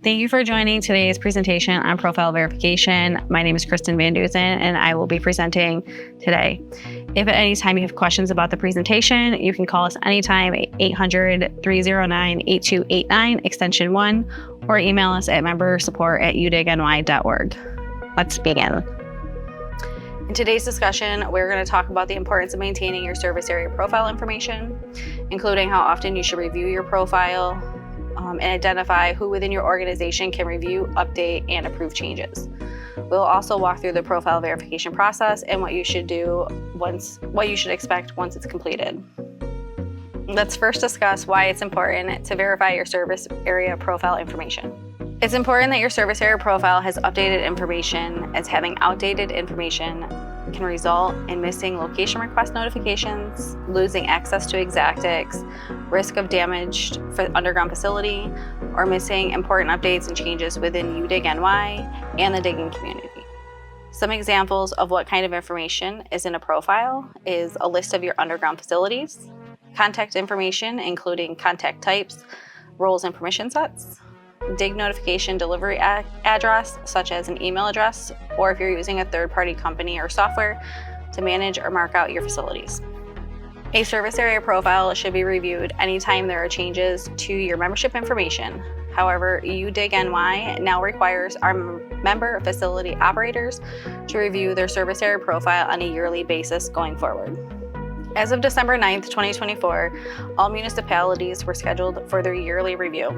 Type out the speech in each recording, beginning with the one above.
Thank you for joining today's presentation on profile verification. My name is Kristen Van Dusen, and I will be presenting today. If at any time you have questions about the presentation, you can call us anytime at 800-309-8289, extension 1, or email us at membersupport@udigny.org. Let's begin. In today's discussion, we're going to talk about the importance of maintaining your service area profile information, including how often you should review your profile, and identify who within your organization can review, update, and approve changes. We'll also walk through the profile verification process and what you should expect once it's completed. Let's first discuss why it's important to verify your service area profile information. It's important that your service area profile has updated information, as having outdated information can result in missing location request notifications, losing access to Exactix, risk of damage for the underground facility, or missing important updates and changes within UDIG-NY and the digging community. Some examples of what kind of information is in a profile is a list of your underground facilities, contact information including contact types, roles, and permission sets, dig notification delivery address, such as an email address, or if you're using a third-party company or software to manage or mark out your facilities. A service area profile should be reviewed anytime there are changes to your membership information. However, UDIG-NY now requires our member facility operators to review their service area profile on a yearly basis going forward. As of December 9th, 2024, all municipalities were scheduled for their yearly review,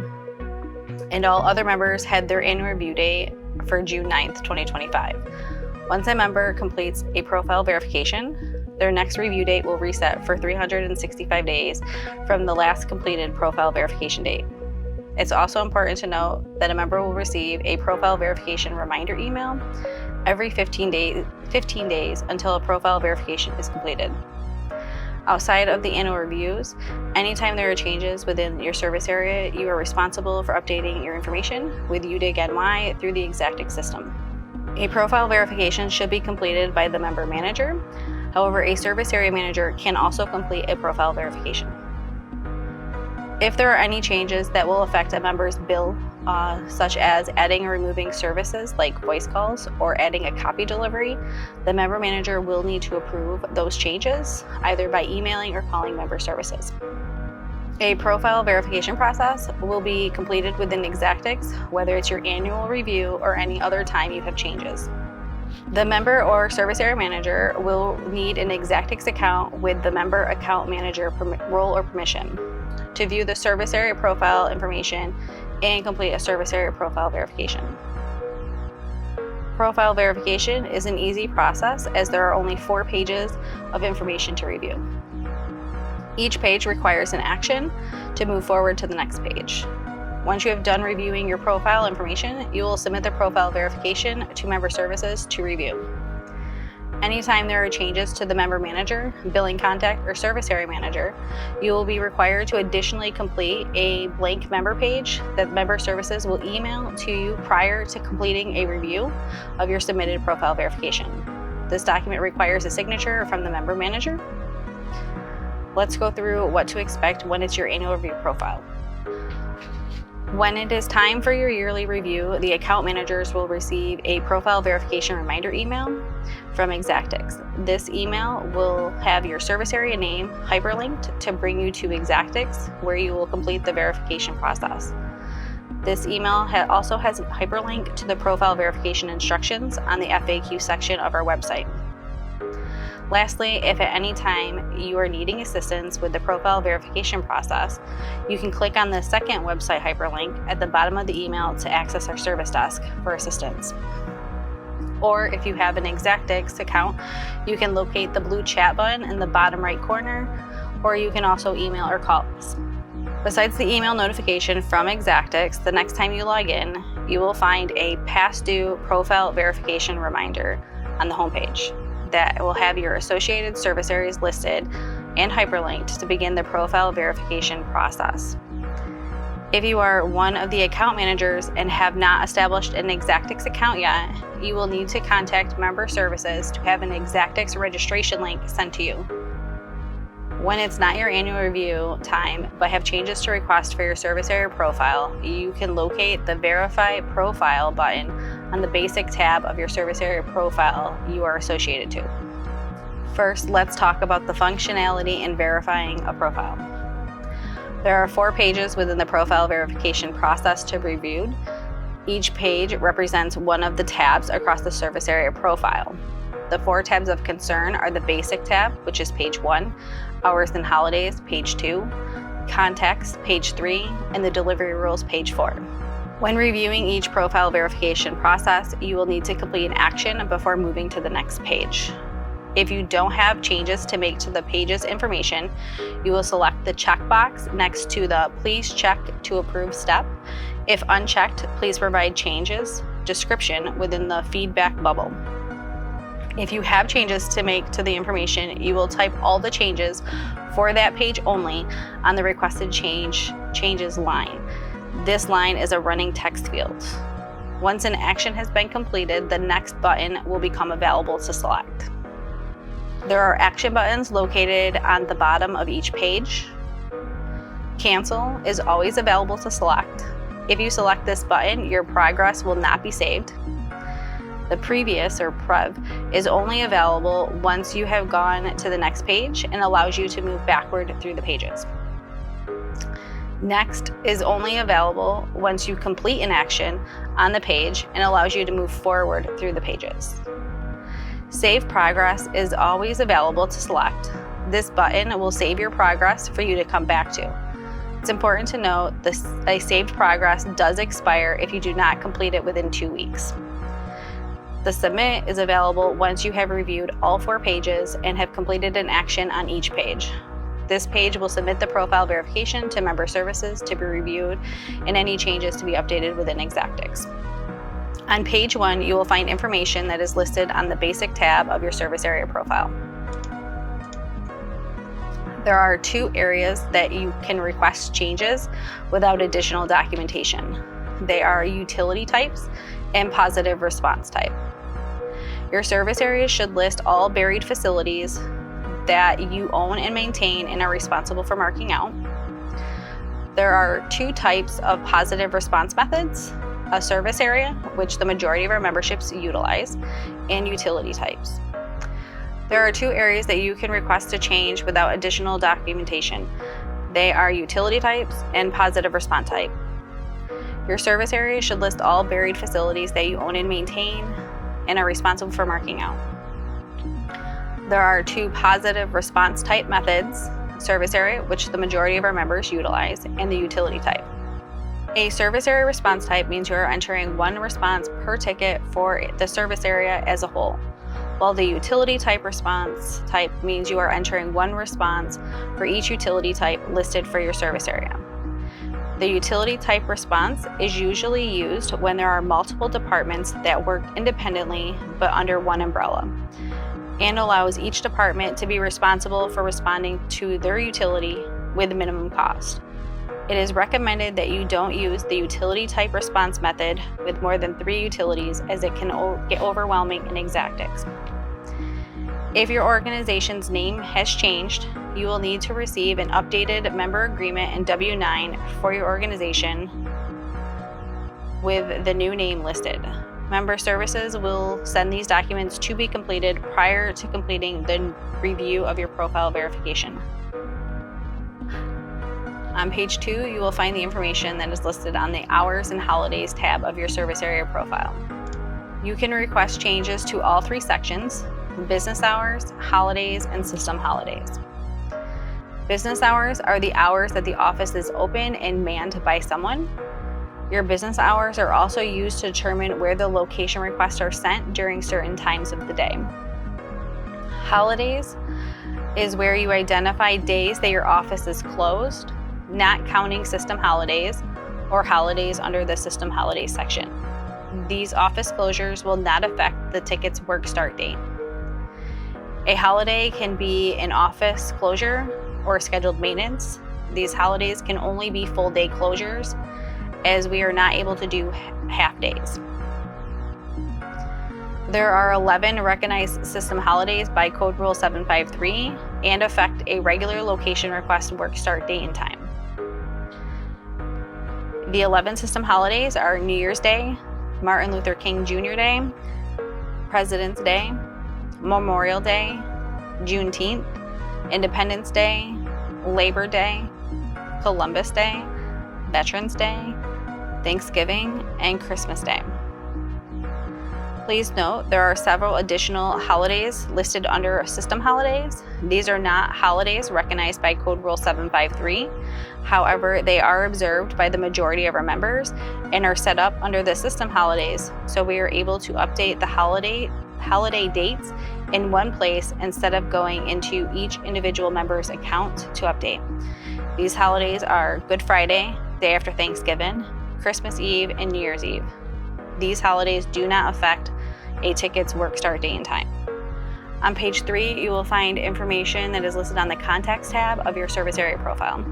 and all other members had their annual review date for June 9th, 2025. Once a member completes a profile verification, their next review date will reset for 365 days from the last completed profile verification date. It's also important to note that a member will receive a profile verification reminder email every 15 days until a profile verification is completed. Outside of the annual reviews, anytime there are changes within your service area, you are responsible for updating your information with UDIG-NY through the Exactix system. A profile verification should be completed by the member manager. However, a service area manager can also complete a profile verification. If there are any changes that will affect a member's bill, such as adding or removing services like voice calls or adding a copy delivery, the member manager will need to approve those changes, either by emailing or calling member services. A profile verification process will be completed within Exactix, whether it's your annual review or any other time you have changes. The member or service area manager will need an Exactix account with the member account manager role or permission to view the service area profile information and complete a service area profile verification. Profile verification is an easy process, as there are only 4 pages of information to review. Each page requires an action to move forward to the next page. Once you have done reviewing your profile information, you will submit the profile verification to member services to review. Anytime there are changes to the member manager, billing contact, or service area manager, you will be required to additionally complete a blank member page that member services will email to you prior to completing a review of your submitted profile verification. This document requires a signature from the member manager. Let's go through what to expect when it's your annual review profile. When it is time for your yearly review, the account managers will receive a profile verification reminder email from Exactix. This email will have your service area name hyperlinked to bring you to Exactix, where you will complete the verification process. This email also has a hyperlink to the profile verification instructions on the FAQ section of our website. Lastly, if at any time you are needing assistance with the profile verification process, you can click on the second website hyperlink at the bottom of the email to access our service desk for assistance. Or if you have an Exactix account, you can locate the blue chat button in the bottom right corner, or you can also email or call us. Besides the email notification from Exactix, the next time you log in, you will find a past due profile verification reminder on the homepage that will have your associated service areas listed and hyperlinked to begin the profile verification process. If you are one of the account managers and have not established an Exactix account yet, you will need to contact member services to have an Exactix registration link sent to you. When it's not your annual review time, but have changes to request for your service area profile, you can locate the Verify Profile button on the Basic tab of your service area profile you are associated to. First, let's talk about the functionality in verifying a profile. There are 4 pages within the profile verification process to be reviewed. Each page represents one of the tabs across the service area profile. The 4 tabs of concern are the Basic tab, which is page 1, Hours and Holidays, page 2, Context, page 3, and the Delivery Rules, page 4. When reviewing each profile verification process, you will need to complete an action before moving to the next page. If you don't have changes to make to the page's information, you will select the checkbox next to the Please Check to Approve step. If unchecked, please provide changes description within the feedback bubble. If you have changes to make to the information, you will type all the changes for that page only on the requested changes line. This line is a running text field. Once an action has been completed, the next button will become available to select. There are action buttons located on the bottom of each page. Cancel is always available to select. If you select this button, your progress will not be saved. The Previous, or Prev, is only available once you have gone to the next page and allows you to move backward through the pages. Next is only available once you complete an action on the page and allows you to move forward through the pages. Save Progress is always available to select. This button will save your progress for you to come back to. It's important to note a saved progress does expire if you do not complete it within 2 weeks. The Submit is available once you have reviewed all 4 pages and have completed an action on each page. This page will submit the profile verification to member services to be reviewed and any changes to be updated within Exactix. On page 1, you will find information that is listed on the Basic tab of your service area profile. There are 2 areas that you can request changes without additional documentation. They are utility types and positive response type. Your service area should list all buried facilities that you own and maintain and are responsible for marking out. There are 2 types of positive response methods: a service area, which the majority of our memberships utilize, and utility types. There are 2 areas that you can request a change without additional documentation. They are utility types and positive response type. Your service area should list all buried facilities that you own and maintain and are responsible for marking out. There are 2 positive response type methods: service area, which the majority of our members utilize, and the utility type. A service area response type means you are entering 1 response per ticket for the service area as a whole, while the utility type response type means you are entering 1 response for each utility type listed for your service area. The utility type response is usually used when there are multiple departments that work independently but under one umbrella, and allows each department to be responsible for responding to their utility with minimum cost. It is recommended that you don't use the utility type response method with more than 3 utilities, as it can get overwhelming in Exactix. If your organization's name has changed, you will need to receive an updated member agreement and W-9 for your organization with the new name listed. Member services will send these documents to be completed prior to completing the review of your profile verification. On page 2, you will find the information that is listed on the Hours and Holidays tab of your service area profile. You can request changes to all 3 sections: business hours, holidays, and system holidays. Business hours are the hours that the office is open and manned by someone. Your business hours are also used to determine where the location requests are sent during certain times of the day. Holidays is where you identify days that your office is closed, not counting system holidays or holidays under the system holidays section. These office closures will not affect the ticket's work start date. A holiday can be an office closure or scheduled maintenance. These holidays can only be full day closures, as we are not able to do half days. There are 11 recognized system holidays by Code Rule 753 and affect a regular location request work start date and time. The 11 system holidays are New Year's Day, Martin Luther King Jr. Day, President's Day, Memorial Day, Juneteenth, Independence Day, Labor Day, Columbus Day, Veterans Day, Thanksgiving, and Christmas Day. Please note there are several additional holidays listed under system holidays. These are not holidays recognized by Code Rule 753. However, they are observed by the majority of our members and are set up under the system holidays, so we are able to update the holiday dates in one place instead of going into each individual member's account to update. These holidays are Good Friday, day after Thanksgiving, Christmas Eve, and New Year's Eve. These holidays do not affect a ticket's work start date and time. On page 3, you will find information that is listed on the Contacts tab of your service area profile.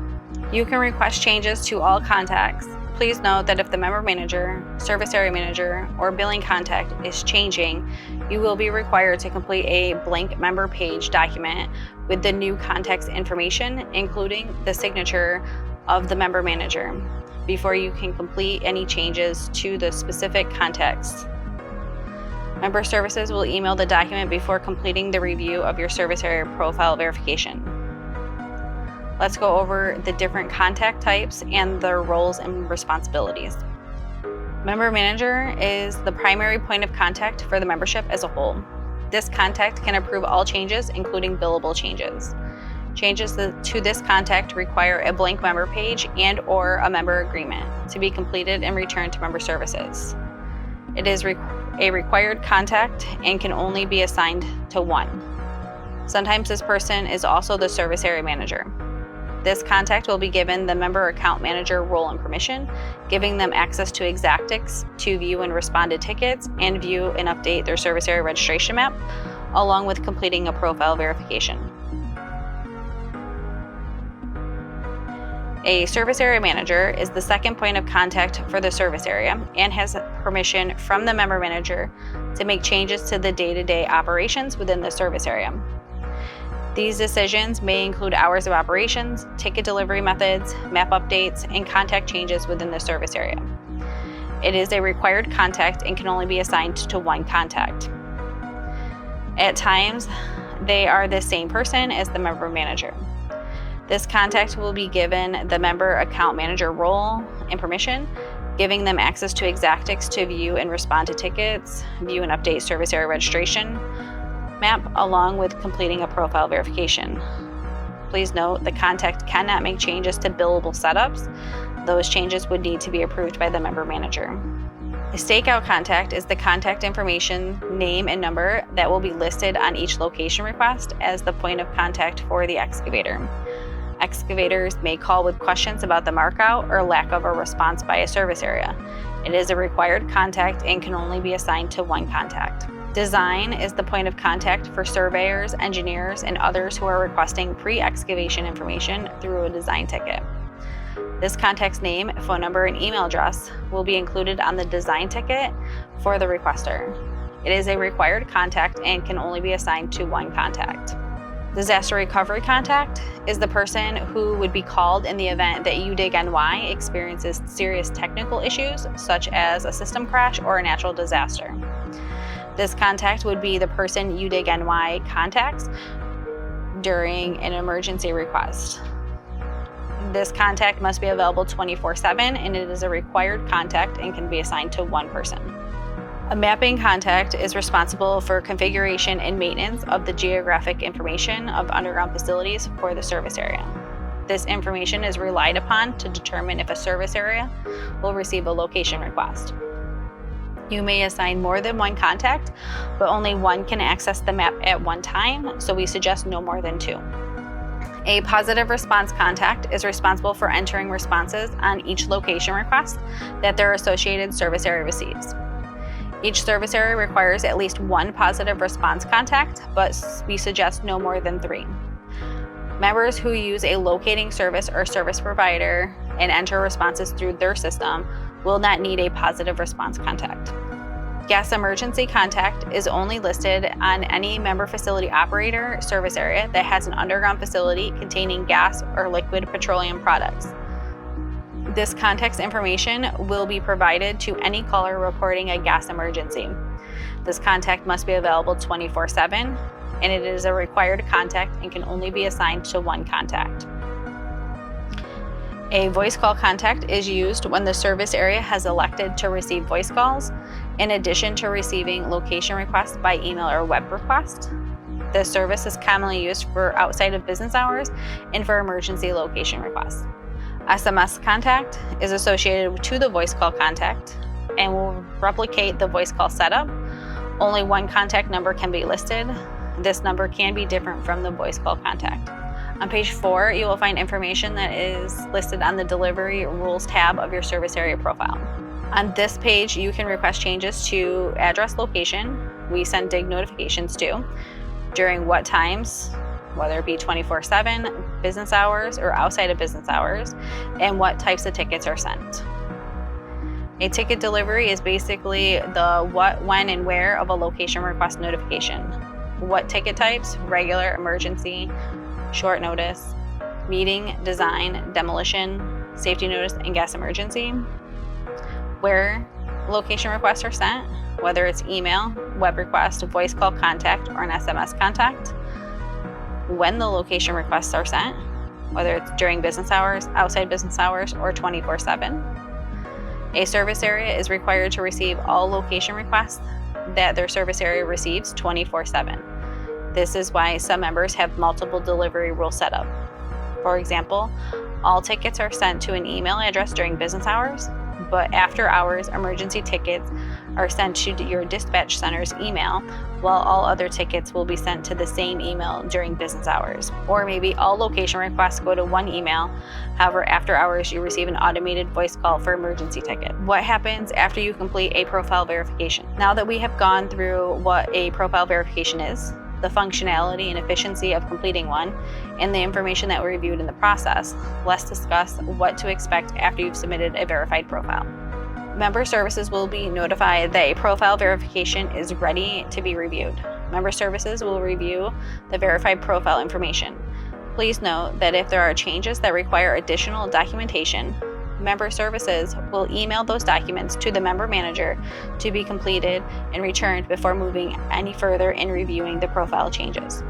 You can request changes to all contacts. Please note that if the member manager, service area manager, or billing contact is changing, you will be required to complete a blank member page document with the new contact's information, including the signature of the member manager, before you can complete any changes to the specific contacts. Member Services will email the document before completing the review of your service area profile verification. Let's go over the different contact types and their roles and responsibilities. Member Manager is the primary point of contact for the membership as a whole. This contact can approve all changes, including billable changes. Changes to this contact require a blank member page and/or a member agreement to be completed and returned to Member Services. It is a required contact and can only be assigned to one. Sometimes this person is also the service area manager. This contact will be given the member account manager role and permission, giving them access to Exactix to view and respond to tickets and view and update their service area registration map, along with completing a profile verification. A service area manager is the second point of contact for the service area and has permission from the member manager to make changes to the day-to-day operations within the service area. These decisions may include hours of operations, ticket delivery methods, map updates, and contact changes within the service area. It is a required contact and can only be assigned to one contact. At times, they are the same person as the member manager. This contact will be given the member account manager role and permission, giving them access to Exactix to view and respond to tickets, view and update service area registration map, along with completing a profile verification. Please note the contact cannot make changes to billable setups. Those changes would need to be approved by the member manager. A stakeout contact is the contact information, name, and number that will be listed on each location request as the point of contact for the excavator. Excavators may call with questions about the markout or lack of a response by a service area. It is a required contact and can only be assigned to one contact. Design is the point of contact for surveyors, engineers, and others who are requesting pre-excavation information through a design ticket. This contact's name, phone number, and email address will be included on the design ticket for the requester. It is a required contact and can only be assigned to one contact. Disaster recovery contact is the person who would be called in the event that UDIG NY experiences serious technical issues, such as a system crash or a natural disaster. This contact would be the person UDIG NY contacts during an emergency request. This contact must be available 24/7, and it is a required contact and can be assigned to one person. A mapping contact is responsible for configuration and maintenance of the geographic information of underground facilities for the service area. This information is relied upon to determine if a service area will receive a location request. You may assign more than one contact, but only one can access the map at one time, so we suggest no more than two. A positive response contact is responsible for entering responses on each location request that their associated service area receives. Each service area requires at least one positive response contact, but we suggest no more than 3. Members who use a locating service or service provider and enter responses through their system will not need a positive response contact. Gas emergency contact is only listed on any member facility operator service area that has an underground facility containing gas or liquid petroleum products. This contact's information will be provided to any caller reporting a gas emergency. This contact must be available 24/7, and it is a required contact and can only be assigned to one contact. A voice call contact is used when the service area has elected to receive voice calls, in addition to receiving location requests by email or web request. This service is commonly used for outside of business hours and for emergency location requests. SMS contact is associated to the voice call contact and will replicate the voice call setup. Only one contact number can be listed. This number can be different from the voice call contact. On page 4, you will find information that is listed on the Delivery Rules tab of your service area profile. On this page, you can request changes to address location we send DIG notifications to, during what times, whether it be 24/7, business hours, or outside of business hours, and what types of tickets are sent. A ticket delivery is basically the what, when, and where of a location request notification. What ticket types: regular, emergency, short notice, meeting, design, demolition, safety notice, and gas emergency. Where location requests are sent, whether it's email, web request, voice call contact, or an SMS contact. When the location requests are sent, whether it's during business hours, outside business hours, or 24/7. A service area is required to receive all location requests that their service area receives 24/7. This is why some members have multiple delivery rules set up. For example, all tickets are sent to an email address during business hours, but after hours, emergency tickets are sent to your dispatch center's email, while all other tickets will be sent to the same email during business hours. Or maybe all location requests go to one email, however, after hours you receive an automated voice call for emergency ticket. What happens after you complete a profile verification? Now that we have gone through what a profile verification is, the functionality and efficiency of completing one, and the information that we reviewed in the process, let's discuss what to expect after you've submitted a verified profile. Member Services will be notified that a profile verification is ready to be reviewed. Member Services will review the verified profile information. Please note that if there are changes that require additional documentation, Member Services will email those documents to the member manager to be completed and returned before moving any further in reviewing the profile changes.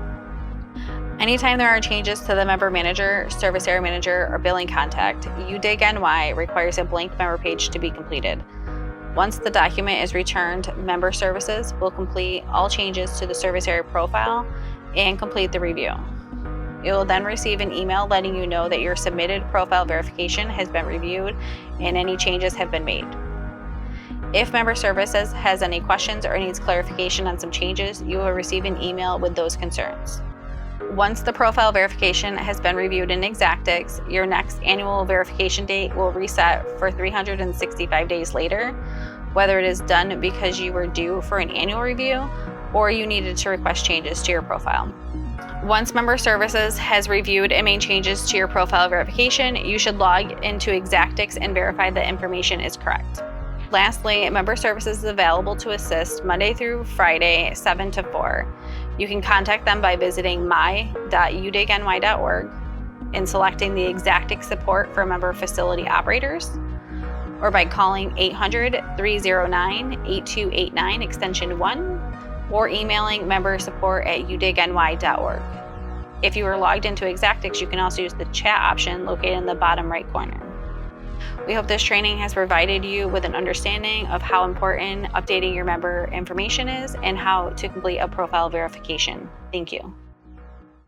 Anytime there are changes to the member manager, service area manager, or billing contact, UDIG NY requires a blank member page to be completed. Once the document is returned, Member Services will complete all changes to the service area profile and complete the review. You will then receive an email letting you know that your submitted profile verification has been reviewed and any changes have been made. If Member Services has any questions or needs clarification on some changes, you will receive an email with those concerns. Once the profile verification has been reviewed in Exactix, your next annual verification date will reset for 365 days later, whether it is done because you were due for an annual review or you needed to request changes to your profile. Once Member Services has reviewed and made changes to your profile verification, you should log into Exactix and verify that information is correct. Lastly, Member Services is available to assist Monday through Friday, 7 to 4. You can contact them by visiting my.udigny.org and selecting the Exactix support for member facility operators, or by calling 800-309-8289 extension 1, or emailing membersupport@udigny.org. If you are logged into Exactix, you can also use the chat option located in the bottom right corner. We hope this training has provided you with an understanding of how important updating your member information is and how to complete a profile verification. Thank you.